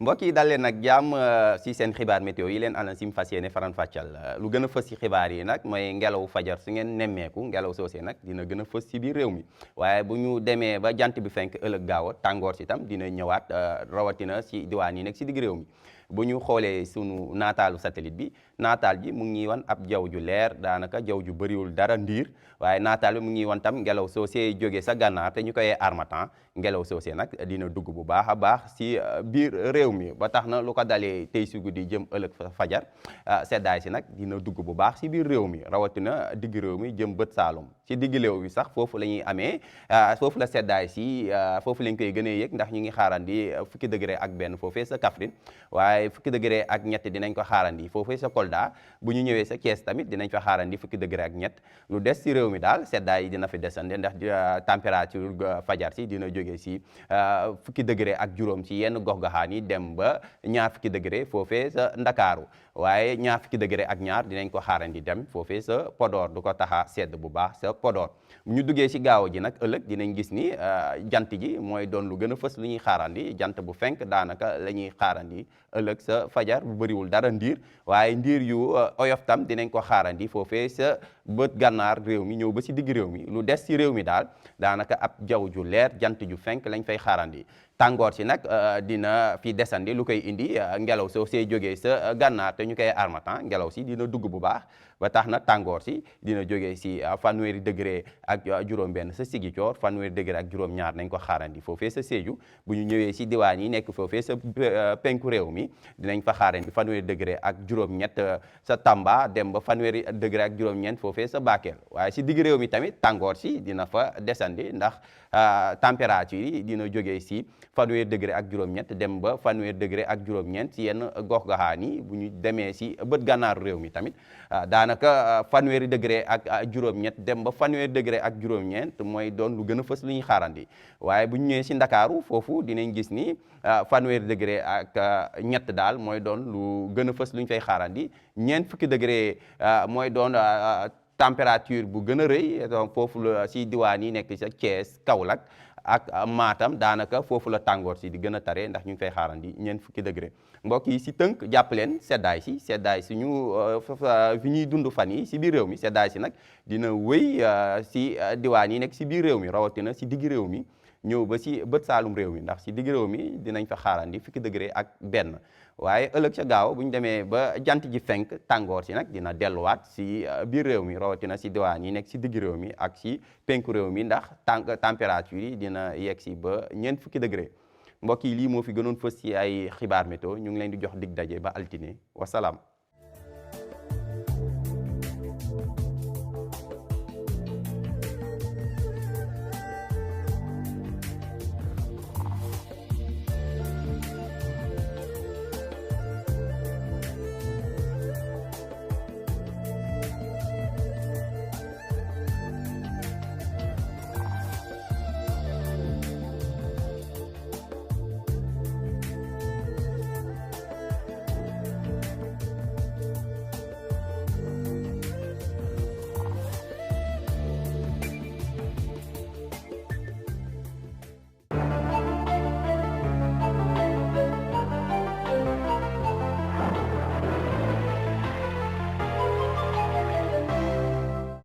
mbokk yi dal leen nag jàmm si seen xibaar météo yi leen ANACIM fas yéene faran fàccal lu gën a fës si xibaar yi nag mooy ngelaw fajar su ngeen nemmeeku ngelaw soosee nag dina gën a fës si biir réew mi waaye bu ñu demee ba jant bi fenk ëllëg gaaw a tàngoor si tam dina ñëwaat rawatina si diwaan yi nekk si digg réew mi bu ñu xoolee sunu naataalu satellite bi naataal ji mu ngi wan ab jaww ju leer daanaka jaww ju bëriwul dara ndiir waaye naataal bi mu ngi wan tam ngelaw soosee jógee sa gànnaar te ñu koy harmattan ngelaw soosee nag dina dugg bu baax a baax si biir réew mi ba tax na lu ko dalee tey si guddi jëm ëllëg fajar seddaay si nag dina dugg bu baax si biir réew mi rawatina digg réew mi jëm bët saalum si digg réew mi sax foofu la ñuy amee foofu la seddaay si foofu lañ koy gën a yëg ndax ñu ngi xaarandi fukki degré ak benn foofee sa Kaffrine waaye fukki degré ak ñett dinañ ko xaarandi foofee sa Kolda bu ñu ñëwee sa Thiès tamit dinañ fa xaarandi fukki degré ak ñett lu des si réew mi daal seddaay yi dina fi desande ndax température fajar si dina jógee si fukki degré ak juróom si yenn gox-goxaan yi dem ba ñaar fukki degré foofee sa Ndakaaru waaye ñaar fukki degré ak ñaar dinañ ko xaarandi dem foofee sa Podor du ko taxa sedd bu baax sa Podor bu ñu duggee si gaaw ji nag ëllëg dinañ gis ni jant ji mooy doon lu gën a fës lu ñuy xaarandi jant bu fenk daanaka la ñuy xaarandi ëllëg sa fajar bu bëriwul dara ndiir waaye ndiir yu oyof tam dinañ ko xaarandi foofee sa bët gànnaar réew mi ñëw ba si digg réew mi lu des si réew mi daal daanaka ab jaww ju leer jant ju fenk lañ fay xaarandi tàngoor si nag dina fi desandi lu koy indi ngelaw soo see jógee sa gànnaar te ñu koy harmattan ngelaw si dina dugg bu baax ba tax na tàngoor si dina jógee si fanweeri degré ak juróom-benn sa Ziguinchor fanweeri degré ak juróom-ñaar nañ ko xaarandi foofee sa Sédhiou bu ñu ñëwee si diwaan yi nekk foofee sa penku réew mi dinañ fa xaarandi fanweeri degré ak juróom-ñett sa Tamba dem ba fanweeri degré ak juróom-ñeent foofee sa Bakel waaye si digg réew mi tamit tàngoor si dina fa desandi ndax température yi dina jógee si fanweeri degré ak juróom-ñett dem ba fanweeri degré ak juróom-ñeent si yenn gox-goxaan yi bu ñu demee si bët gànnaaru réew mi tamit daanaka fanweeri degré ak juróom-ñett dem ba fanweeri degré ak juróom-ñeent mooy doon lu gën a fës lu ñuy xaarandi waaye bu ñu ñëwee si Ndakaaru foofu dinañ gis ni fanweeri degré ak ñett daal mooy doon lu gën a fës lu ñu fay xaarandi ñeent fukki degré mooy doon température bu gën a rëy donc foofu la si diwaan yi nekk sa Thiès Kaolack ak Matam daanaka foofu la tàngoor si di gën a tare ndax ñu ngi fay xaarandi ñeent fukki degré mbokk yi si tënk jàpp leen seddaay si ñu fi ñuy dund fan yi si biir réew mi seddaay si nag dina wëy si diwaan yi nekk si biir réew mi rawatina si digg réew mi ñëw ba si bët saalum réew mi ndax si digg réew mi dinañ fa xaarandi fukki degré ak benn waaye ëllëg ca gaaw bu ñu demee ba jant ji fenk tàngoor si nag dina delluwaat si biir réew mi rawatina si diwaan yi nekk si digg réew mi ak si penku réew mi ndax température yi dina yegg si ba ñeent fukki degré mbokk yi lii moo fi gënoon fës si ay xibaar météo ñu ngi leen di jox dig daje ba altine wasalaam